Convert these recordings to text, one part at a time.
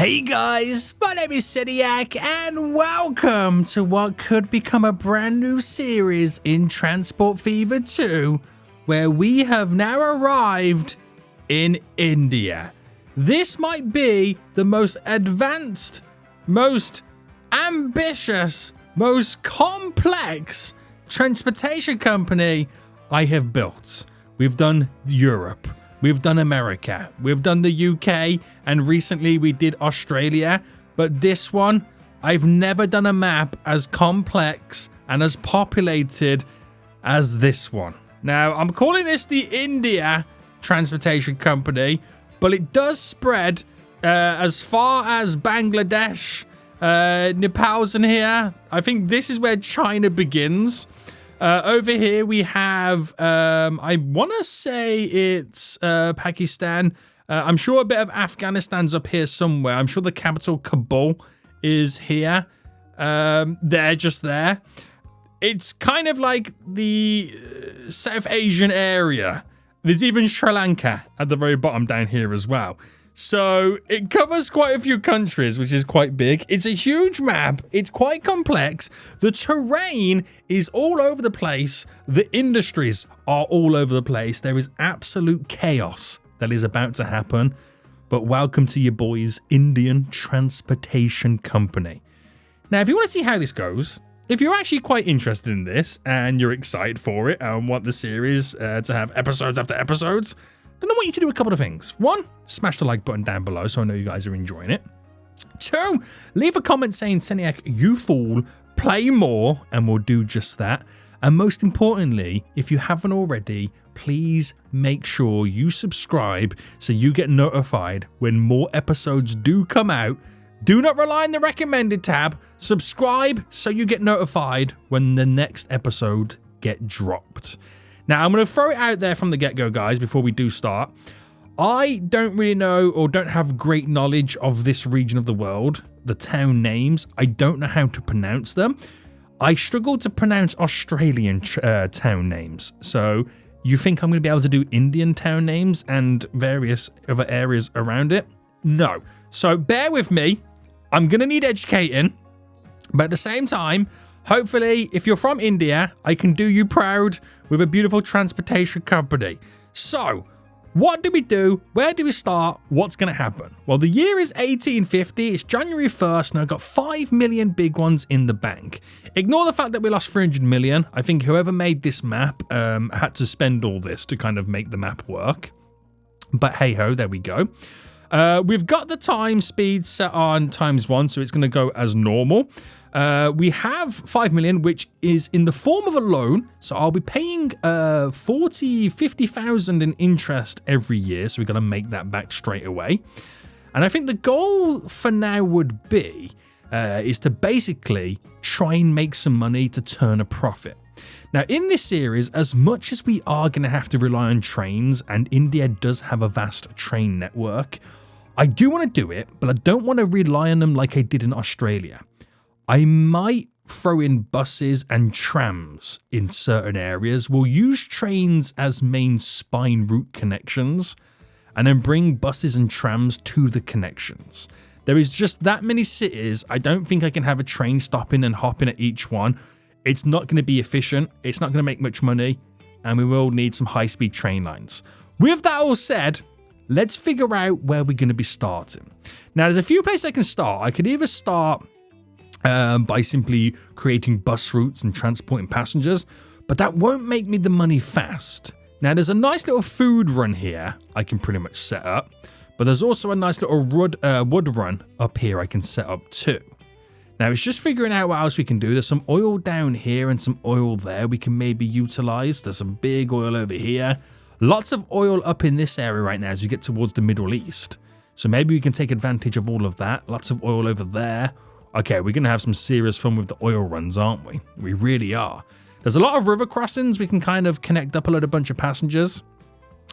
Hey guys, my name is Seniac and welcome to what could become a brand new series in Transport Fever 2, where we have now arrived in India. This might be the most advanced, most ambitious, most complex transportation company I have built. We've done Europe. We've done America, we've done the UK, and recently we did Australia. But this one, I've never done a map as complex and as populated as this one. Now, I'm calling this the India Transportation Company, but it does spread as far as Bangladesh, Nepal's in here. I think this is where China begins. Over here we have, I want to say it's Pakistan. I'm sure a bit of Afghanistan's up here somewhere. I'm sure the capital, Kabul, is here. They're just there. It's kind of like the South Asian area. There's even Sri Lanka at the very bottom down here as well. So it covers quite a few countries, which is quite big. It's a huge map. It's quite complex. The terrain is all over the place. The industries are all over the place. There is absolute chaos that is about to happen. But welcome to your boys' Indian Transportation Company. Now, if you want to see how this goes, if you're actually quite interested in this and you're excited for it and want the series to have episodes after episodes, then I want you to do a couple of things. One, smash the like button down below so I know you guys are enjoying it. Two, leave a comment saying, Seniac, you fool, play more, and we'll do just that. And most importantly, if you haven't already, please make sure you subscribe so you get notified when more episodes do come out. Do not rely on the recommended tab. Subscribe so you get notified when the next episode get dropped. Now, I'm going to throw it out there from the get-go, guys, before we do start. I don't really know or don't have great knowledge of this region of the world, the town names. I don't know how to pronounce them. I struggle to pronounce Australian town names. So you think I'm going to be able to do Indian town names and various other areas around it? No. So bear with me. I'm going to need educating. But at the same time, hopefully, if you're from India, I can do you proud with a beautiful transportation company. So, what do we do? Where do we start? What's going to happen? Well, the year is 1850. It's January 1st, and I've got 5 million big ones in the bank. Ignore the fact that we lost 300 million. I think whoever made this map had to spend all this to kind of make the map work. But hey-ho, there we go. We've got the time speed set on ×1, so it's going to go as normal. We have 5 million, which is in the form of a loan. So I'll be paying 50,000 in interest every year. So we've got to make that back straight away. And I think the goal for now would be is to basically try and make some money to turn a profit. Now, in this series, as much as we are going to have to rely on trains, and India does have a vast train network, I do want to do it, but I don't want to rely on them like I did in Australia. I might throw in buses and trams in certain areas. We'll use trains as main spine route connections and then bring buses and trams to the connections. There is just that many cities. I don't think I can have a train stopping and hopping at each one. It's not going to be efficient. It's not going to make much money. And we will need some high-speed train lines. With that all said, let's figure out where we're going to be starting. Now, there's a few places I can start. I could either start by simply creating bus routes and transporting passengers, but that won't make me the money fast. Now, there's a nice little food run here I can pretty much set up, but there's also a nice little wood run up here I can set up too. Now, it's just figuring out what else we can do. There's some oil down here and some oil there we can maybe utilize. There's some big oil over here. Lots of oil up in this area right now as we get towards the Middle East. So maybe we can take advantage of all of that. Lots of oil over there. Okay, we're going to have some serious fun with the oil runs, aren't we? We really are. There's a lot of river crossings. We can kind of connect up a bunch of passengers.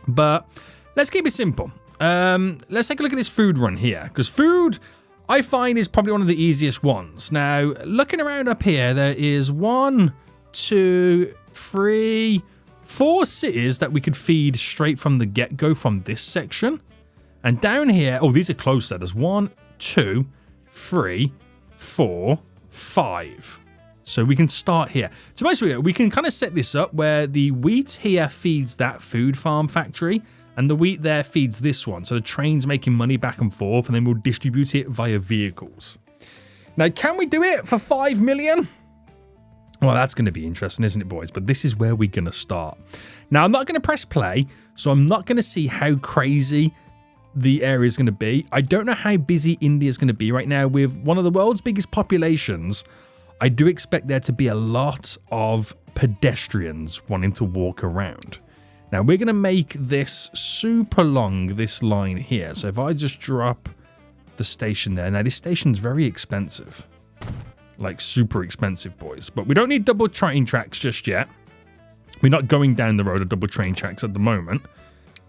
But let's keep it simple. Let's take a look at this food run here. Because food, I find, is probably one of the easiest ones. Now, looking around up here, there is 1, 2, 3, 4 cities that we could feed straight from the get-go from this section. And down here, oh, these are closer. There's 1, 2, 3, 4, 5. So we can start here. So basically, we can kind of set this up where the wheat here feeds that food farm factory, and the wheat there feeds this one. So the train's making money back and forth, and then we'll distribute it via vehicles. Now, can we do it for 5 million? Well, that's going to be interesting, isn't it, boys? But this is where we're going to start. Now, I'm not going to press play, so I'm not going to see how crazy the area is going to be. I don't know how busy India is going to be right now. With one of the world's biggest populations, I do expect there to be a lot of pedestrians wanting to walk around. Now, we're going to make this super long, this line here. So if I just drop the station there. Now, this station's very expensive. Like, super expensive, boys. But we don't need double train tracks just yet. We're not going down the road of double train tracks at the moment.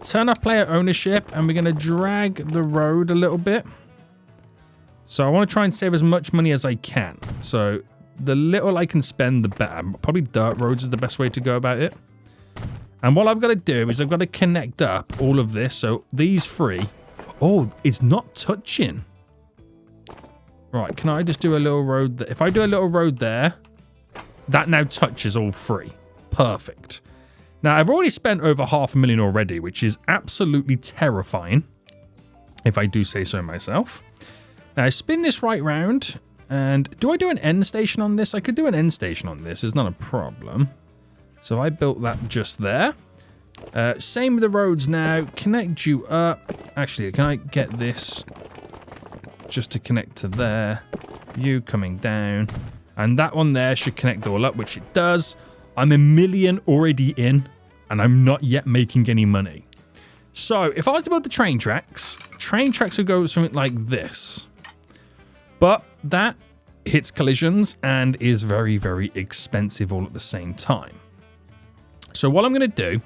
Turn off player ownership, and we're going to drag the road a little bit. So I want to try and save as much money as I can. So the little I can spend, the better. Probably dirt roads is the best way to go about it. And what I've got to do is I've got to connect up all of this. So these three. Oh, it's not touching. Right, can I just do a little road there? If I do a little road there, that now touches all three. Perfect. Now, I've already spent over 500,000 already, which is absolutely terrifying, if I do say so myself. Now, I spin this right round, and do I do an end station on this? I could do an end station on this. It's not a problem. So I built that just there. Same with the roads now. Connect you up. Actually, can I get this just to connect to there? You coming down. And that one there should connect all up, which it does. I'm $1 million already in, and I'm not yet making any money. So if I was to build the train tracks would go something like this. But that hits collisions and is very, very expensive all at the same time. So what I'm going to do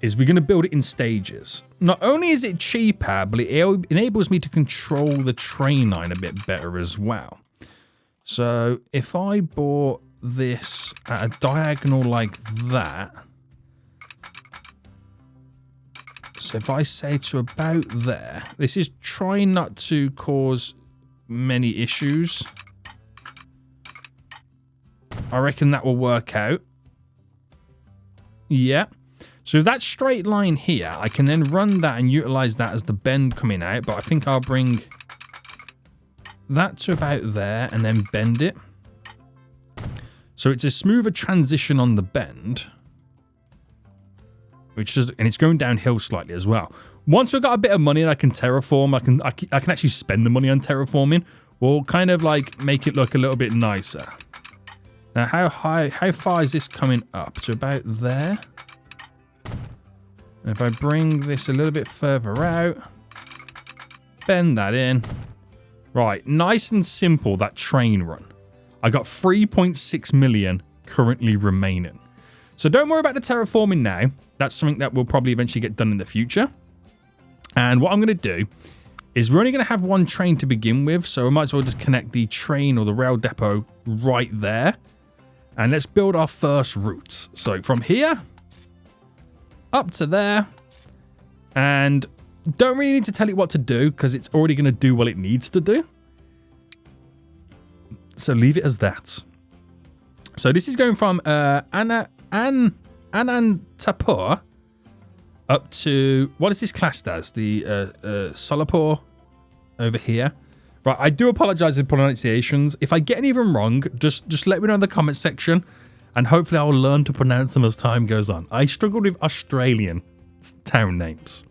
is we're going to build it in stages. Not only is it cheaper, but it enables me to control the train line a bit better as well. So if I bought this at a diagonal like that, so if I say to about there, this is trying not to cause many issues. I reckon that will work out. Yeah. So that straight line here, I can then run that and utilize that as the bend coming out, but I think I'll bring that to about there and then bend it. So it's a smoother transition on the bend, and it's going downhill slightly as well. Once we've got a bit of money and I can terraform, I can actually spend the money on terraforming. We'll kind of like make it look a little bit nicer. Now, how far is this coming up? To about there. And if I bring this a little bit further out, bend that in. Right, nice and simple, that train run. I got 3.6 million currently remaining. So don't worry about the terraforming now. That's something that will probably eventually get done in the future. And what I'm going to do is we're only going to have one train to begin with. So we might as well just connect the train or the rail depot right there. And let's build our first route. So from here up to there. And don't really need to tell it what to do because it's already going to do what it needs to do. So leave it as that. So this is going from Anantapur up to, what is this classed as? The Solapur over here. Right, I do apologize for pronunciations. If I get any of them wrong, just let me know in the comment section, and hopefully I'll learn to pronounce them as time goes on. I struggled with Australian town names.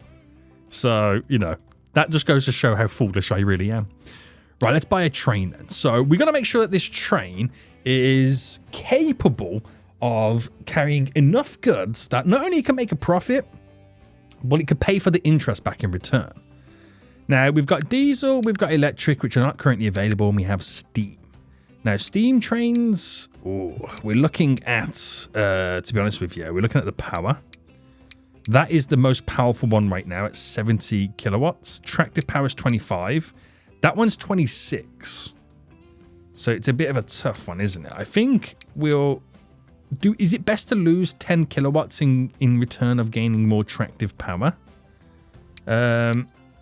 So, you know, that just goes to show how foolish I really am. Right, let's buy a train then. So we're going to make sure that this train is capable of carrying enough goods that not only it can make a profit, but it could pay for the interest back in return. Now, we've got diesel, we've got electric, which are not currently available, and we have steam. Now, steam trains, we're looking at, to be honest with you, we're looking at the power. That is the most powerful one right now at 70 kilowatts. Tractive power is 25. That one's 26. So it's a bit of a tough one, isn't it? I think we'll do, is it best to lose 10 kilowatts in return of gaining more tractive power?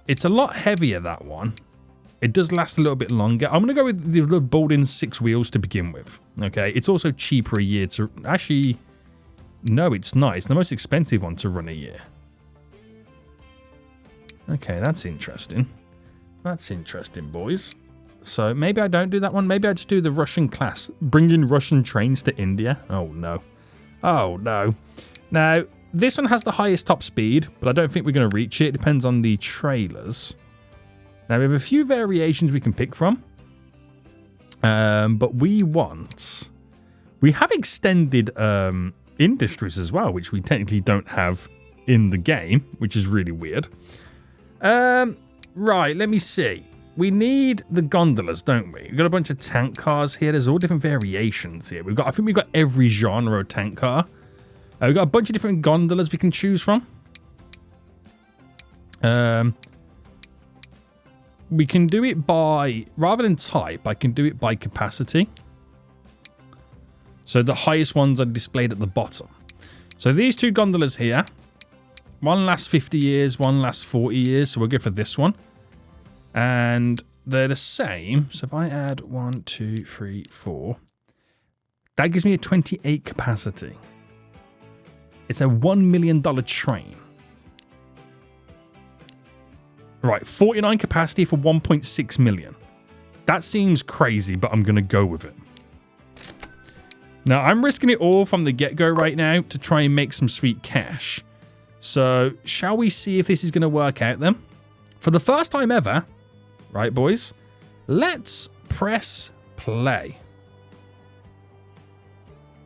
It's a lot heavier, that one. It does last a little bit longer. I'm going to go with the Bolden 6 wheels to begin with. Okay, it's also cheaper a year to... Actually, no, it's not. It's the most expensive one to run a year. Okay, that's interesting. That's interesting, boys. So maybe I don't do that one. Maybe I just do the Russian class. Bring in Russian trains to India. Oh, no. Oh, no. Now, this one has the highest top speed, but I don't think we're going to reach it. It depends on the trailers. Now, we have a few variations we can pick from. But we have extended industries as well, which we technically don't have in the game, which is really weird. Right, let me see. We need the gondolas, don't we? We've got a bunch of tank cars here. There's all different variations here. I think we've got every genre of tank car. We've got a bunch of different gondolas we can choose from. We can do it by, rather than type, I can do it by capacity. So the highest ones are displayed at the bottom. So these two gondolas here, one lasts 50 years, one lasts 40 years. So we'll go for this one. And they're the same. So if I add 1, 2, 3, 4, that gives me a 28 capacity. It's a $1 million train. Right, 49 capacity for 1.6 million. That seems crazy, but I'm going to go with it. Now, I'm risking it all from the get-go right now to try and make some sweet cash. So, shall we see if this is going to work out then? For the first time ever, right, boys, let's press play.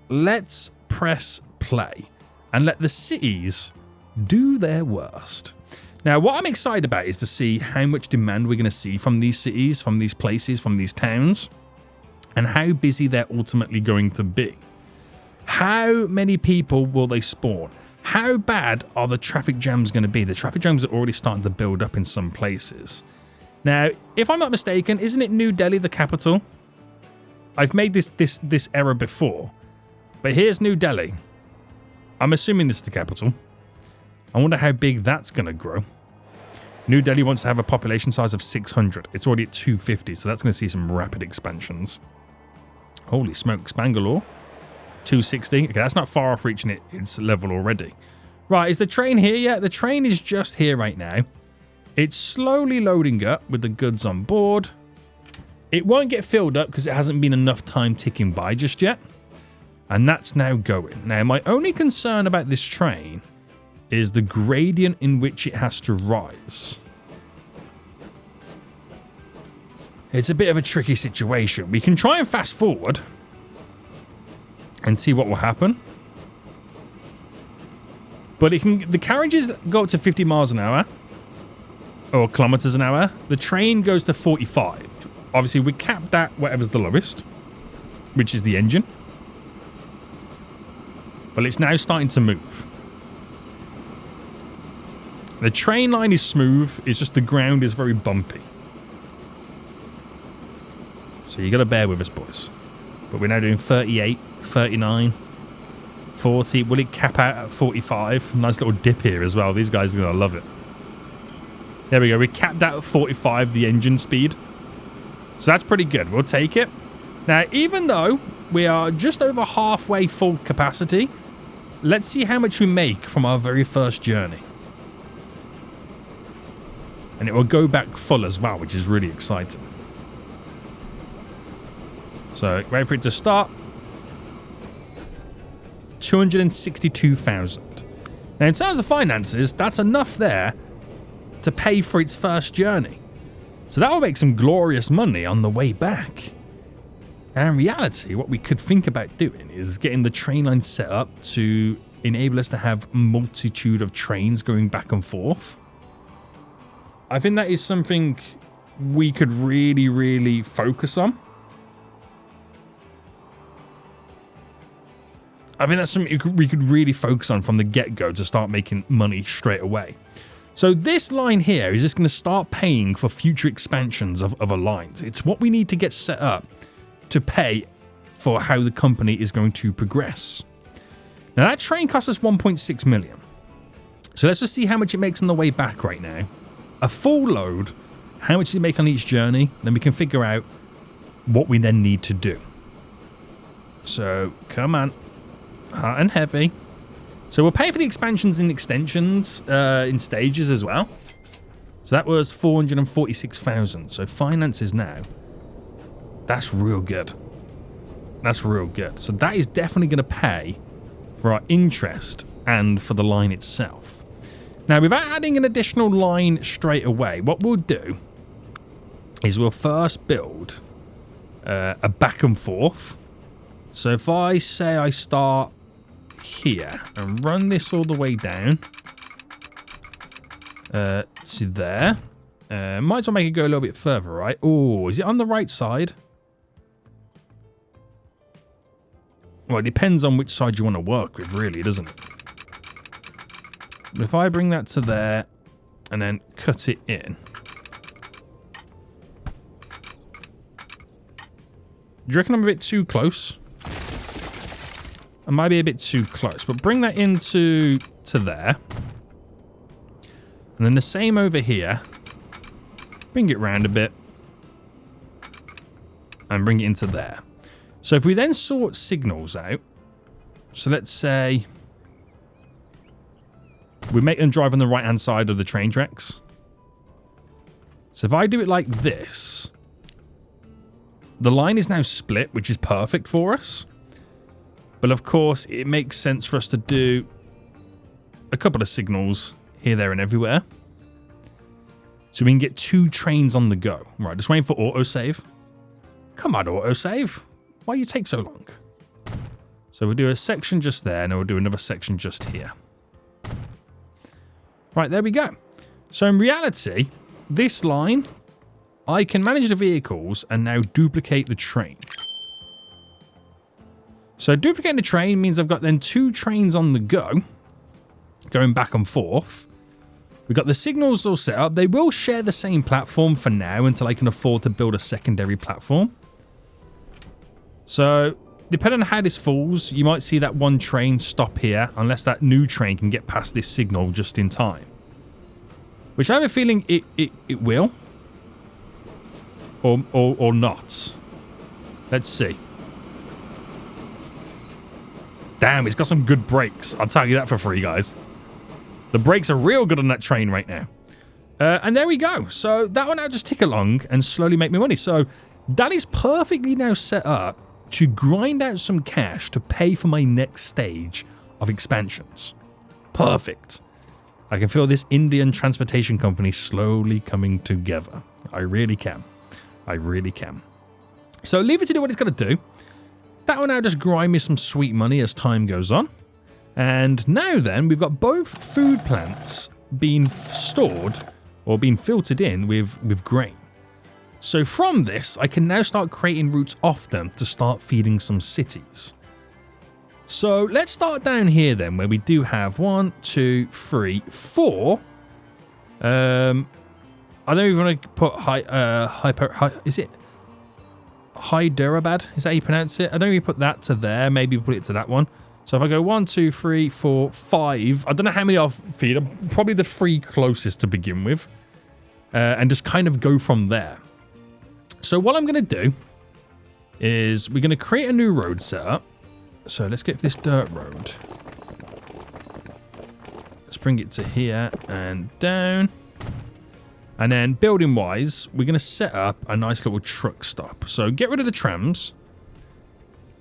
Let's press play and let the cities do their worst. Now, what I'm excited about is to see how much demand we're going to see from these cities, from these places, from these towns, and how busy they're ultimately going to be. How many people will they spawn? How bad are the traffic jams going to be? The traffic jams are already starting to build up in some places. Now, if I'm not mistaken, isn't it New Delhi the capital? I've made this error before, but here's New Delhi. I'm assuming this is the capital. I wonder how big that's going to grow. New Delhi wants to have a population size of 600. It's already at 250, so that's going to see some rapid expansions. Holy smokes, Bangalore. 260. Okay, that's not far off reaching its level already. Right, is the train here yet? The train is just here right now. It's slowly loading up with the goods on board. It won't get filled up because it hasn't been enough time ticking by just yet. And that's now going. Now, my only concern about this train is the gradient in which it has to rise. It's a bit of a tricky situation. We can try and fast forward and see what will happen. But the carriages go up to 50 miles an hour or kilometers an hour. The train goes to 45. Obviously, we capped at whatever's the lowest, which is the engine. But it's now starting to move. The train line is smooth. It's just the ground is very bumpy. So you got to bear with us, boys. But we're now doing 38, 39, 40. Will it cap out at 45? Nice little dip here as well. These guys are going to love it. There we go. We capped out at 45, the engine speed. So that's pretty good. We'll take it. Now, even though we are just over halfway full capacity, let's see how much we make from our very first journey. And it will go back full as well, which is really exciting. So, wait for it to start. 262,000. Now, in terms of finances, that's enough there to pay for its first journey. So that will make some glorious money on the way back. Now, in reality, what we could think about doing is getting the train line set up to enable us to have a multitude of trains going back and forth. I think that is something we could really, really focus on. I think that's something we could really focus on from the get-go to start making money straight away. So this line here is just going to start paying for future expansions of other lines. It's what we need to get set up to pay for how the company is going to progress. Now that train costs us 1.6 million. So let's just see how much it makes on the way back right now. A full load how much does it make on each journey, then we can figure out what we then need to do. So, come on. Hot and heavy. So we'll pay for the expansions and extensions in stages as well. So that was 446,000. So finances now. That's real good. That's real good. So that is definitely going to pay for our interest and for the line itself. Now, without adding an additional line straight away, what we'll do is we'll first build a back and forth. So if I say I start here and run this all the way down to there. Might as well make it go a little bit further, right? Oh, is it on the right side? Well, it depends on which side you want to work with, really, doesn't it? But if I bring that to there and then cut it in. Do you reckon I'm a bit too close? I might be a bit too close, but bring that into there. And then the same over here. Bring it round a bit. And bring it into there. So if we then sort signals out. So let's say we make them drive on the right-hand side of the train tracks. So if I do it like this, the line is now split, which is perfect for us. But of course, it makes sense for us to do a couple of signals here, there, and everywhere. So we can get 2 trains on the go. Right, just waiting for autosave. Come on, autosave. Why you take so long? So we'll do a section just there, and then we'll do another section just here. Right, there we go. So in reality, this line, I can manage the vehicles and now duplicate the train. So duplicating the train means I've got then 2 trains on the go, going back and forth. We've got the signals all set up. They will share the same platform for now until I can afford to build a secondary platform. So depending on how this falls, you might see that one train stop here unless that new train can get past this signal just in time. Which I have a feeling it will. Or not. Let's see. Damn, it's got some good brakes. I'll tell you that for free, guys. The brakes are real good on that train right now. And there we go. So that will now just tick along and slowly make me money. So that is perfectly now set up to grind out some cash to pay for my next stage of expansions. Perfect. I can feel this Indian transportation company slowly coming together. I really can. I really can. So leave it to do what it's going to do. That will now just grind me some sweet money as time goes on. And now then, we've got both food plants being stored or being filtered in with grain. So from this, I can now start creating routes off them to start feeding some cities. So let's start down here then, where we do have 1, 2, 3, 4. I don't even want to put is it Hyderabad? Is that how you pronounce it? I don't even put that to there. Maybe put it to that one. So if I go 1, 2, 3, 4, 5. I don't know how many I'll feed. Probably the 3 closest to begin with. And just kind of go from there. So what I'm going to do is we're going to create a new road setup. So let's get this dirt road. Let's bring it to here and down. And then building wise, we're going to set up a nice little truck stop. So get rid of the trams.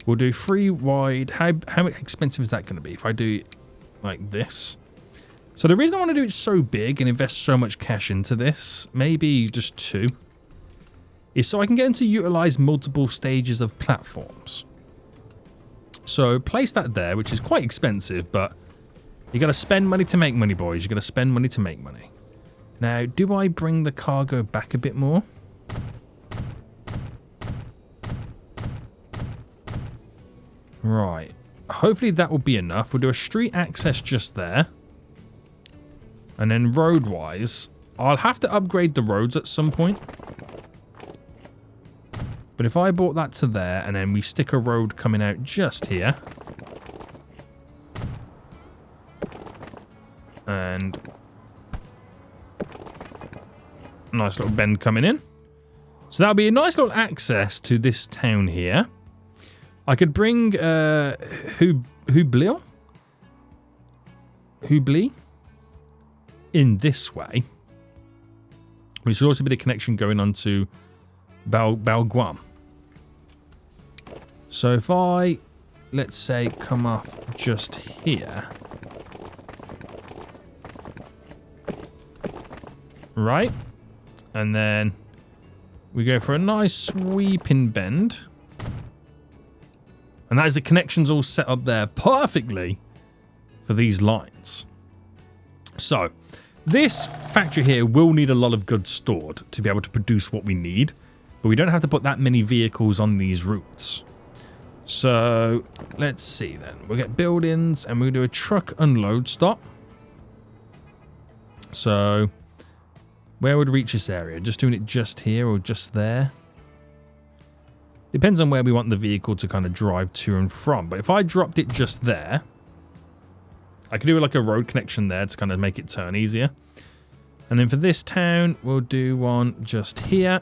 We'll do 3 wide. How expensive is that going to be if I do like this? So the reason I want to do it so big and invest so much cash into this, maybe just 2, is so I can get them to utilize multiple stages of platforms. So place that there, which is quite expensive, but you got to spend money to make money, boys. You got to spend money to make money. Now, do I bring the cargo back a bit more? Right. Hopefully that will be enough. We'll do a street access just there. And then road-wise, I'll have to upgrade the roads at some point. But if I brought that to there, and then we stick a road coming out just here. And Nice little bend coming in. So that'll be a nice little access to this town here. I could bring Hubli in this way. Which would also be the connection going on to Balguam. So if I, let's say, come off just here. Right. And then we go for a nice sweeping bend. And that is the connections all set up there perfectly for these lines. So this factory here will need a lot of goods stored to be able to produce what we need. But we don't have to put that many vehicles on these routes. So let's see then. We'll get buildings and we'll do a truck unload stop. So where would reach this area? Just doing it just here or just there? Depends on where we want the vehicle to kind of drive to and from. But if I dropped it just there, I could do like a road connection there to kind of make it turn easier. And then for this town, we'll do one just here.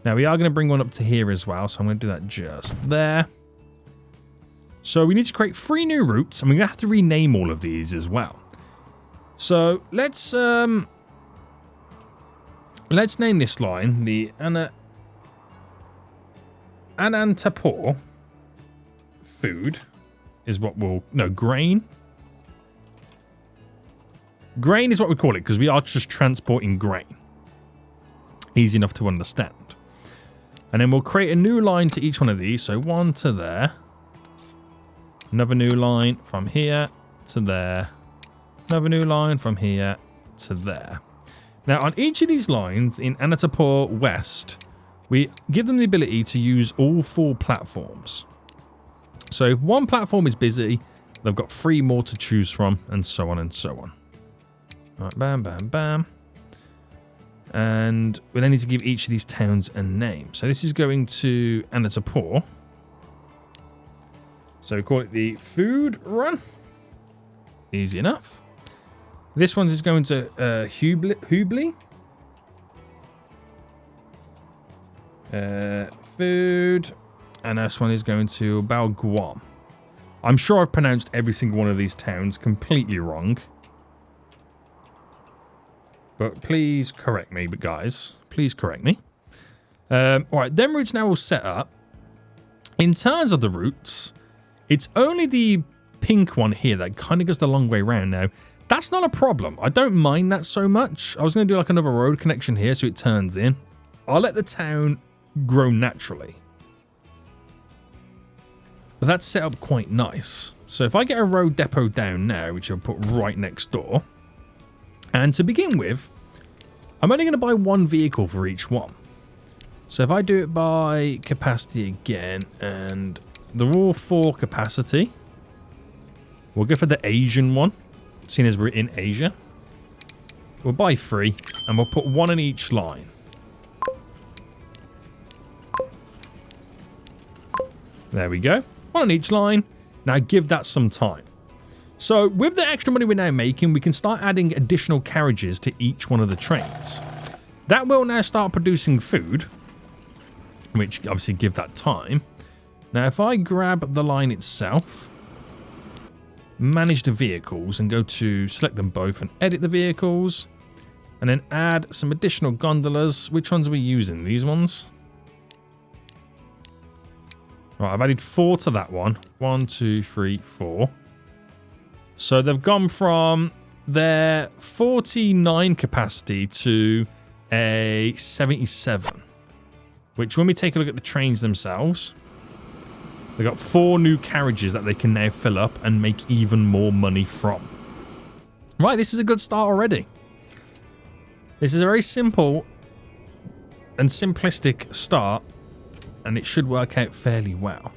Now we are going to bring one up to here as well. So I'm going to do that just there. So we need to create 3 new routes. And we're going to have to rename all of these as well. So let's name this line the Anantapur food is what we'll... No, grain. Grain is what we call it because we are just transporting grain. Easy enough to understand. And then we'll create a new line to each one of these. So one to there. Another new line from here to there. Another new line from here to there. Now on each of these lines in Anantapur West, we give them the ability to use all 4 platforms. So if one platform is busy, they've got 3 more to choose from, and so on and so on. All right, bam, bam, bam. And we then need to give each of these towns a name. So this is going to Anantapur. So we call it the food run. Easy enough. This one is going to Hubli. Food. And this one is going to Balguam. I'm sure I've pronounced every single one of these towns completely wrong. But please correct me, guys. Please correct me. Alright, them routes now all set up. In terms of the routes, it's only the pink one here that kind of goes the long way around now. That's not a problem. I don't mind that so much. I was going to do like another road connection here so it turns in. I'll let the town grow naturally. But that's set up quite nice. So if I get a road depot down now, which I'll put right next door. And to begin with, I'm only going to buy 1 vehicle for each one. So if I do it by capacity again, and they're all 4 capacity. We'll go for the Asian one, seeing as we're in Asia. We'll buy 3, and we'll put 1 in each line. There we go. 1 on each line. Now give that some time. So with the extra money we're now making, we can start adding additional carriages to each one of the trains. That will now start producing food, which obviously give that time. Now if I grab the line itself, manage the vehicles and go to select them both and edit the vehicles, and then add some additional gondolas. Which ones are we using? These ones? Right, I've added 4 to that one. 1, 2, 3, 4. So they've gone from their 49 capacity to a 77. Which, when we take a look at the trains themselves, they've got 4 new carriages that they can now fill up and make even more money from. Right, this is a good start already. This is a very simple and simplistic start, and it should work out fairly well.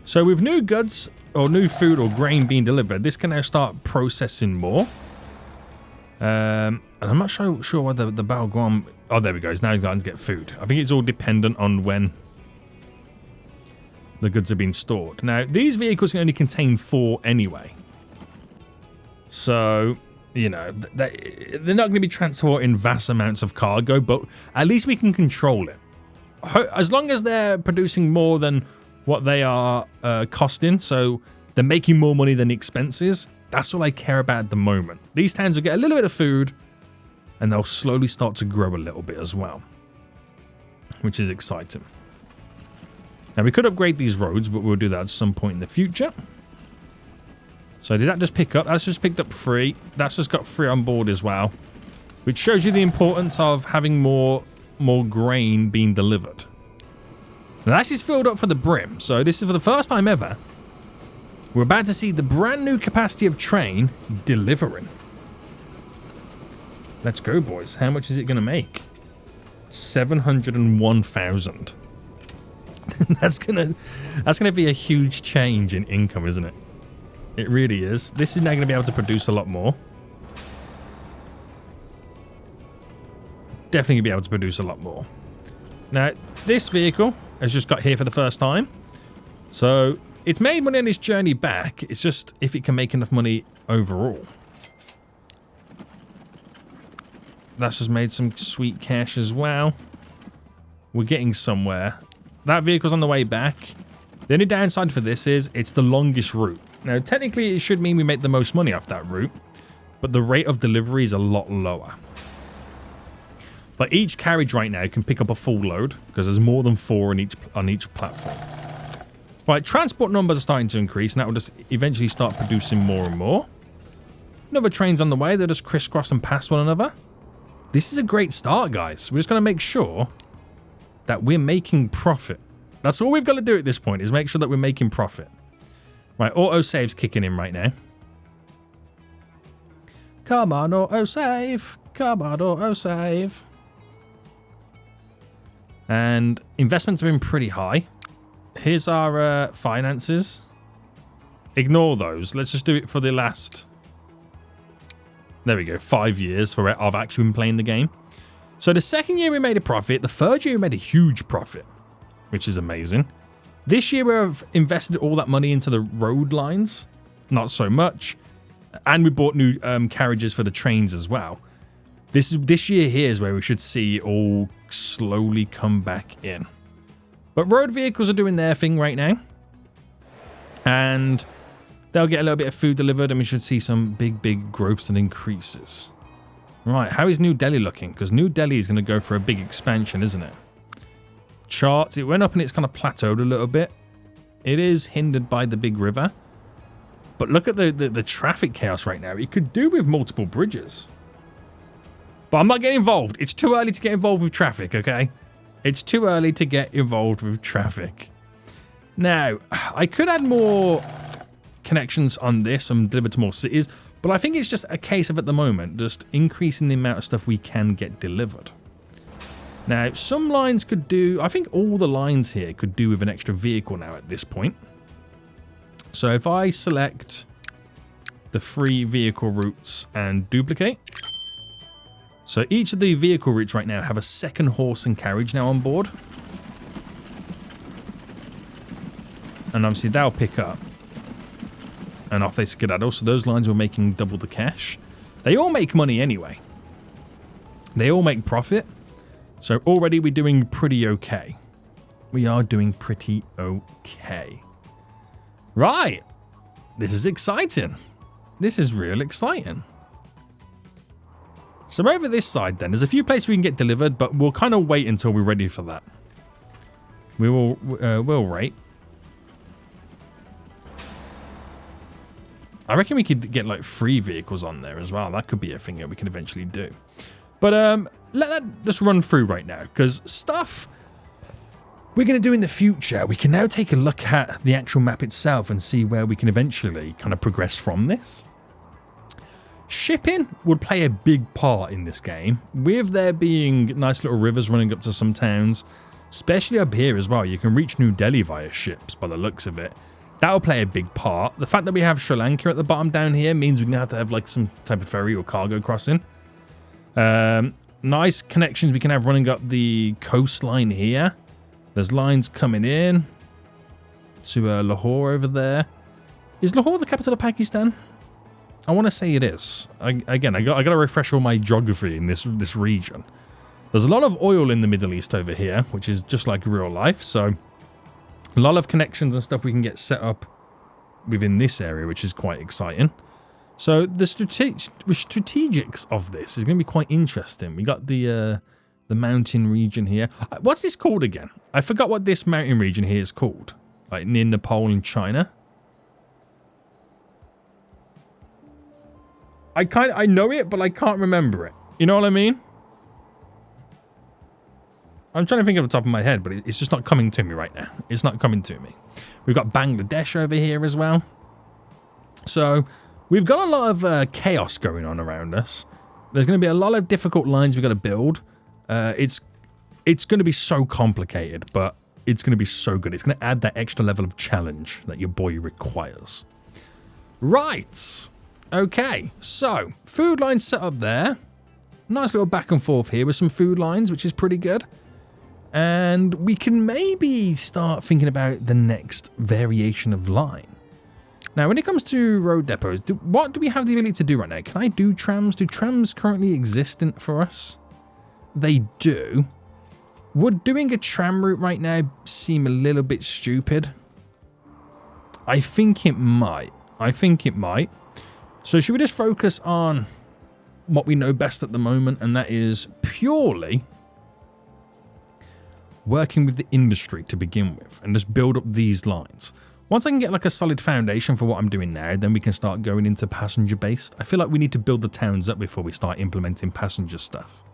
So with new goods or new food or grain being delivered, this can now start processing more. And I'm not sure whether the Balguam... Oh, there we go. It's now starting to get food. I think it's all dependent on when the goods are being stored. Now, these vehicles can only contain 4 anyway. So you know, they're not going to be transporting vast amounts of cargo, but at least we can control it. As long as they're producing more than what they are costing, so they're making more money than expenses, that's all I care about at the moment. These towns will get a little bit of food, and they'll slowly start to grow a little bit as well, which is exciting. Now, we could upgrade these roads, but we'll do that at some point in the future. So did that just pick up? That's just picked up 3. That's just got 3 on board as well, which shows you the importance of having more grain being delivered. Now, this is filled up for the brim, so this is for the first time ever. We're about to see the brand new capacity of train delivering. Let's go, boys. How much is it going to make? 701,000. That's gonna be a huge change in income, isn't it? It really is. This is now going to be able to produce a lot more. Definitely going to be able to produce a lot more. Now, this vehicle has just got here for the first time. So, it's made money on its journey back. It's just if it can make enough money overall. That's just made some sweet cash as well. We're getting somewhere. That vehicle's on the way back. The only downside for this is it's the longest route. Now, technically, it should mean we make the most money off that route, but the rate of delivery is a lot lower. But each carriage right now can pick up a full load because there's more than 4 on each platform. Right, transport numbers are starting to increase, and that will just eventually start producing more and more. Another train's on the way. They'll just crisscross and pass one another. This is a great start, guys. We're just going to make sure that we're making profit. That's all we've got to do at this point, is make sure that we're making profit. Right, autosave's kicking in right now. Come on, autosave. Come on, autosave. And investments have been pretty high. Here's our finances. Ignore those. Let's just do it for the last... There we go, 5 years for I've actually been playing the game. So the second year we made a profit. The third year we made a huge profit, which is amazing. This year we've invested all that money into the road lines. Not so much. And we bought new carriages for the trains as well. This year here is where we should see it all slowly come back in. But road vehicles are doing their thing right now. And they'll get a little bit of food delivered, and we should see some big growths and increases. Right, how is New Delhi looking? Because New Delhi is going to go for a big expansion, isn't it? Charts, it went up and it's kind of plateaued a little bit. It is hindered by the big river. But look at the traffic chaos right now. It could do with multiple bridges. But I'm not getting involved. It's too early to get involved with traffic, okay? It's too early to get involved with traffic. Now, I could add more connections on this and deliver to more cities, but I think it's just a case of, at the moment, just increasing the amount of stuff we can get delivered. Now, some lines could do... I think all the lines here could do with an extra vehicle now at this point. So if I select the 3 vehicle routes and duplicate... So each of the vehicle routes right now have a second horse and carriage now on board. And obviously that'll pick up. And off they skedaddle. So those lines were making double the cash. They all make money anyway. They all make profit. So already we're doing pretty okay. We are doing pretty okay. Right. This is exciting. This is real exciting. So over this side then, there's a few places we can get delivered, but we'll kind of wait until we're ready for that. We'll wait. I reckon we could get like 3 vehicles on there as well. That could be a thing that we can eventually do. But let that just run through right now, because stuff we're going to do in the future, we can now take a look at the actual map itself and see where we can eventually kind of progress from this. Shipping would play a big part in this game, with there being nice little rivers running up to some towns, especially up here as well. You can reach New Delhi via ships by the looks of it. That will play a big part. The fact that we have Sri Lanka at the bottom down here means we're going to have like some type of ferry or cargo crossing. Nice connections we can have running up the coastline here. There's lines coming in to Lahore over there. Is Lahore the capital of Pakistan? I want to say it is. I got to refresh all my geography in this region. There's a lot of oil in the Middle East over here, which is just like real life. So a lot of connections and stuff we can get set up within this area, which is quite exciting. So the strategics of this is going to be quite interesting. We got the mountain region here. What's this called again? I forgot what this mountain region here is called. Like near Nepal and China. I know it, but I can't remember it. You know what I mean? I'm trying to think of the top of my head, but it's just not coming to me right now. It's not coming to me. We've got Bangladesh over here as well. So we've got a lot of chaos going on around us. There's going to be a lot of difficult lines we've got to build. It's going to be so complicated, but it's going to be so good. It's going to add that extra level of challenge that your boy requires. Right. Okay. So food lines set up there. Nice little back and forth here with some food lines, which is pretty good. And we can maybe start thinking about the next variation of line. Now, when it comes to road depots, what do we have the ability to do right now? Can I do trams? Do trams currently exist for us? They do. Would doing a tram route right now seem a little bit stupid? I think it might. So should we just focus on what we know best at the moment, and that is purely working with the industry to begin with, and just build up these lines. Once I can get like a solid foundation for what I'm doing now, then we can start going into passenger based. I feel like we need to build the towns up before we start implementing passenger stuff.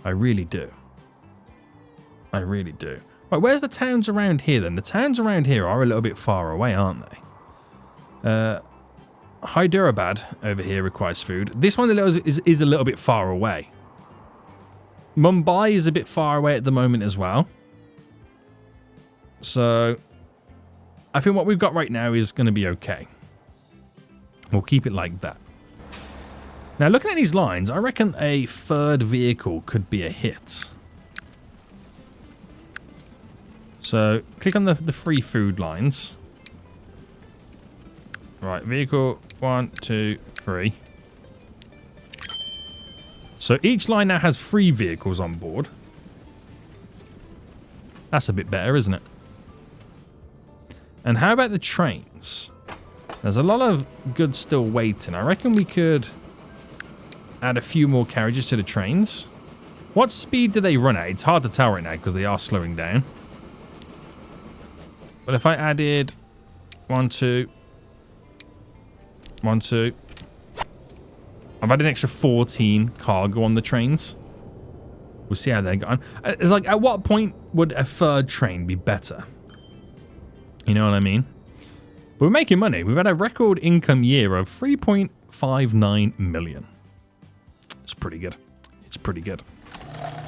I really do. Right, where's the towns around here then? The towns around here are a little bit far away, aren't they? Hyderabad over here requires food. This one is a little bit far away. Mumbai is a bit far away at the moment as well. So I think what we've got right now is going to be okay. We'll keep it like that. Now, looking at these lines, I reckon a third vehicle could be a hit. So click on the free food lines. Right, vehicle 1, 2, 3. So each line now has 3 vehicles on board. That's a bit better, isn't it? And how about the trains? There's a lot of goods still waiting. I reckon we could add a few more carriages to the trains. What speed do they run at? It's hard to tell right now because they are slowing down. But if I added 1, 2, 1, 2. I've had an extra 14 cargo on the trains. We'll see how they're going. It's like, at what point would a third train be better? You know what I mean? But we're making money. We've had a record income year of 3.59 million. It's pretty good.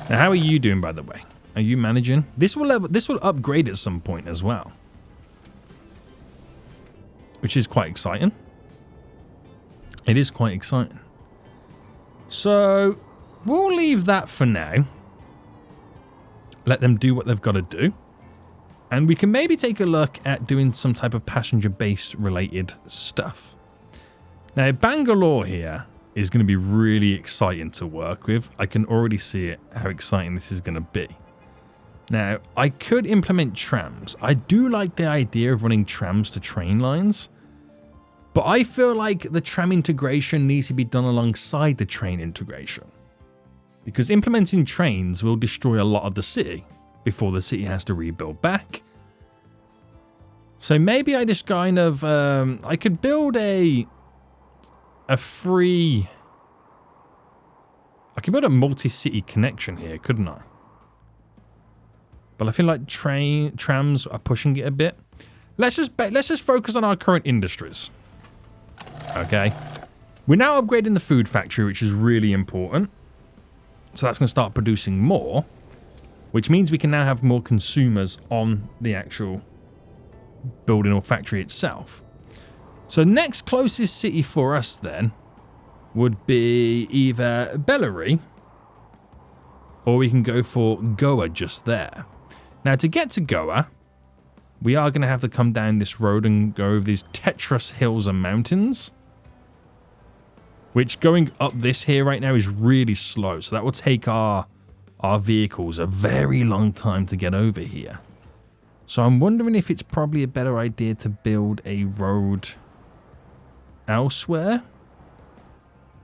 Now, how are you doing, by the way? Are you managing? This will upgrade at some point as well, which is quite exciting. It is quite exciting. So we'll leave that for now. Let them do what they've got to do. And we can maybe take a look at doing some type of passenger-based related stuff. Now, Bangalore here is going to be really exciting to work with. I can already see it, how exciting this is going to be. Now, I could implement trams. I do like the idea of running trams to train lines. But I feel like the tram integration needs to be done alongside the train integration. Because implementing trains will destroy a lot of the city before the city has to rebuild back. So maybe I just kind of... I could build a free... I could build a multi-city connection here, couldn't I? But I feel like trams are pushing it a bit. Let's just focus on our current industries. Okay, we're now upgrading the food factory, which is really important. So that's going to start producing more, which means we can now have more consumers on the actual building or factory itself. So next closest city for us then would be either Bellary, or we can go for Goa just there. Now, to get to Goa, we are going to have to come down this road and go over these treacherous hills and mountains. which going up this here right now is really slow. So that will take our vehicles a very long time to get over here. So I'm wondering if it's probably a better idea to build a road elsewhere,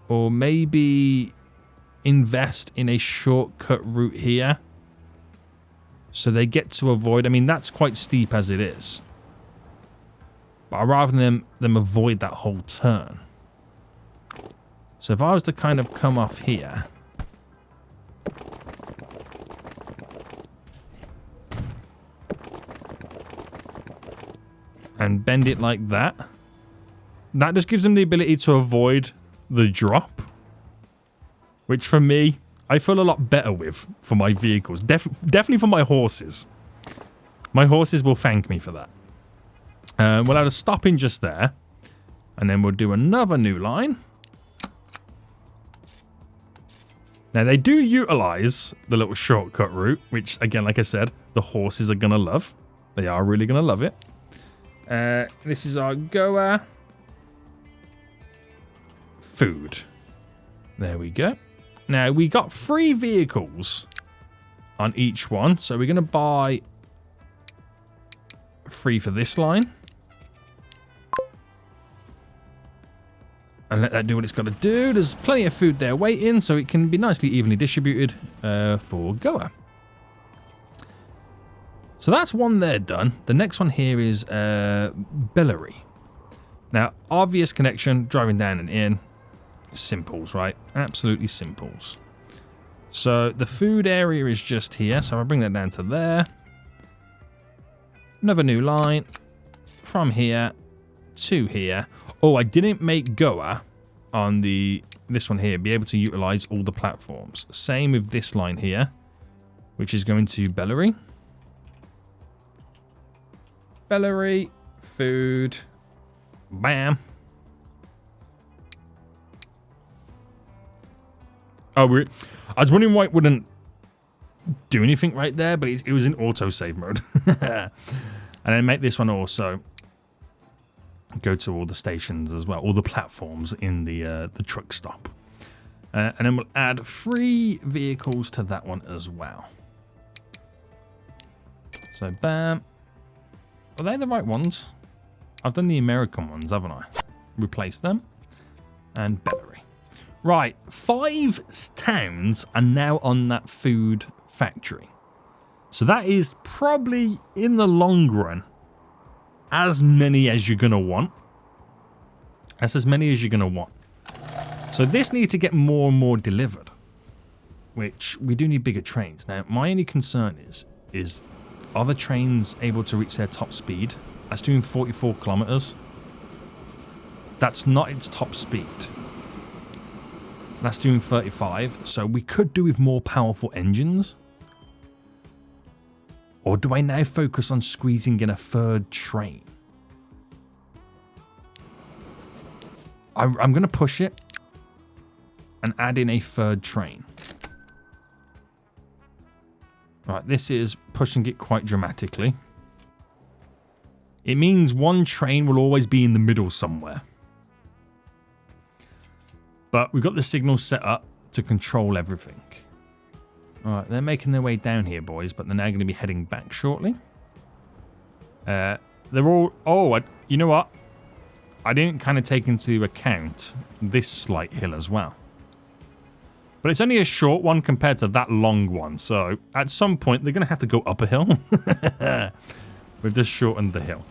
or maybe invest in a shortcut route here so they get to avoid. I mean, that's quite steep as it is, but I'd rather them avoid that whole turn. So if I was to kind of come off here, and bend it like that, that just gives them the ability to avoid the drop, which for me, I feel a lot better with for my vehicles. Definitely for my horses. My horses will thank me for that. We'll have a stopping just there, and then we'll do another new line. Now, they do utilize the little shortcut route, which, again, like I said, the horses are going to love. They are really going to love it. This is our goer. Food. There we go. Now, we got 3 vehicles on each one. So we're going to buy 3 for this line. And let that do what it's got to do. There's plenty of food there waiting, so it can be nicely evenly distributed for goer. So that's one there done. The next one here is Bellary. Now, obvious connection, driving down and in. Simples, right? Absolutely simples. So the food area is just here. So I'll bring that down to there. Another new line from here to here. Oh, I didn't make goer on this one here be able to utilize all the platforms. Same with this line here, which is going to Bellary. Bellary, food, bam. Oh, I was wondering why it wouldn't do anything right there, but it was in autosave mode. And then make this one also go to all the stations as well, all the platforms in the truck stop. And then we'll add 3 vehicles to that one as well. So, bam. Are they the right ones? I've done the American ones, haven't I? Replace them. And Bellary. Right, 5 towns are now on that food factory. So that is probably, in the long run, as many as you're going to want. That's as many as you're going to want. So this needs to get more and more delivered, which we do need bigger trains. Now, my only concern is are the trains able to reach their top speed? That's doing 44 kilometers. That's not its top speed. That's doing 35. So we could do with more powerful engines. Or do I now focus on squeezing in a 3rd train? I'm going to push it and add in a 3rd train. Right, this is pushing it quite dramatically. It means one train will always be in the middle somewhere. But we've got the signal set up to control everything. Alright, they're making their way down here, boys, but they're now going to be heading back shortly. They're all... Oh, you know what? I didn't kind of take into account this slight hill as well. But it's only a short one compared to that long one. So at some point, they're going to have to go up a hill. We've just shortened the hill.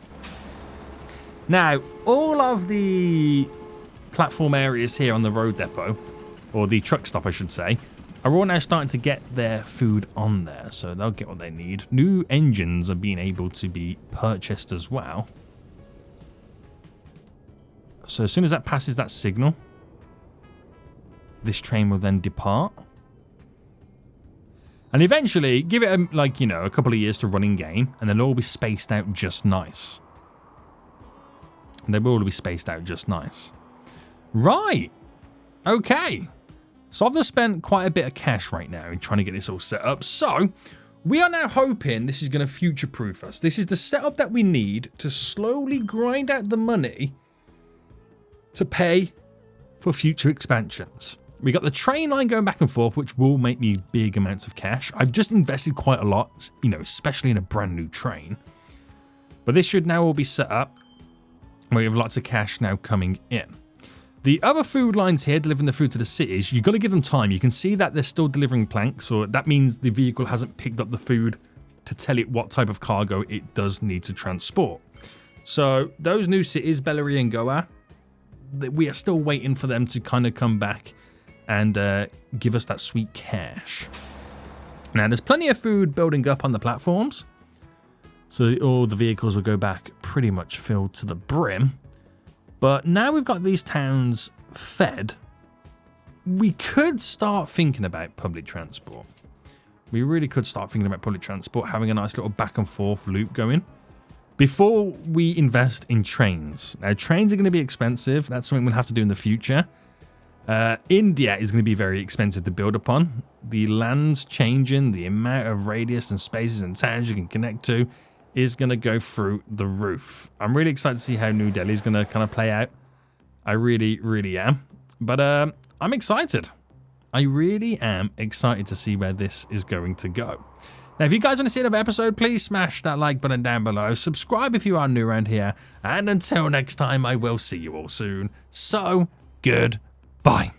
Now, all of the platform areas here on the road depot, or the truck stop, I should say, are all now starting to get their food on there. So they'll get what they need. New engines are being able to be purchased as well. So as soon as that passes that signal, this train will then depart. And eventually, give it, a couple of years to run in game, and they'll all be spaced out just nice. And they will all be spaced out just nice. Right. Okay. So I've just spent quite a bit of cash right now in trying to get this all set up. So we are now hoping this is going to future-proof us. This is the setup that we need to slowly grind out the money to pay for future expansions. We got the train line going back and forth, which will make me big amounts of cash. I've just invested quite a lot, you know, especially in a brand new train. But this should now all be set up. We have lots of cash now coming in. The other food lines here, delivering the food to the cities, you've got to give them time. You can see that they're still delivering planks, or that means the vehicle hasn't picked up the food to tell it what type of cargo it does need to transport. So those new cities, Bellary and Goa, we are still waiting for them to kind of come back and give us that sweet cash. Now, there's plenty of food building up on the platforms, so all the vehicles will go back pretty much filled to the brim. But now we've got these towns fed, we could start thinking about public transport. We really could start thinking about public transport, having a nice little back and forth loop going before we invest in trains. Now, trains are going to be expensive. That's something we'll have to do in the future. India is going to be very expensive to build upon. The land's changing, the amount of radius and spaces and towns you can connect to is going to go through the roof. I'm really excited to see how New Delhi is going to kind of play out. I really, really am. But I'm excited. I really am excited to see where this is going to go. Now, if you guys want to see another episode, please smash that like button down below. Subscribe if you are new around here. And until next time, I will see you all soon. So, goodbye.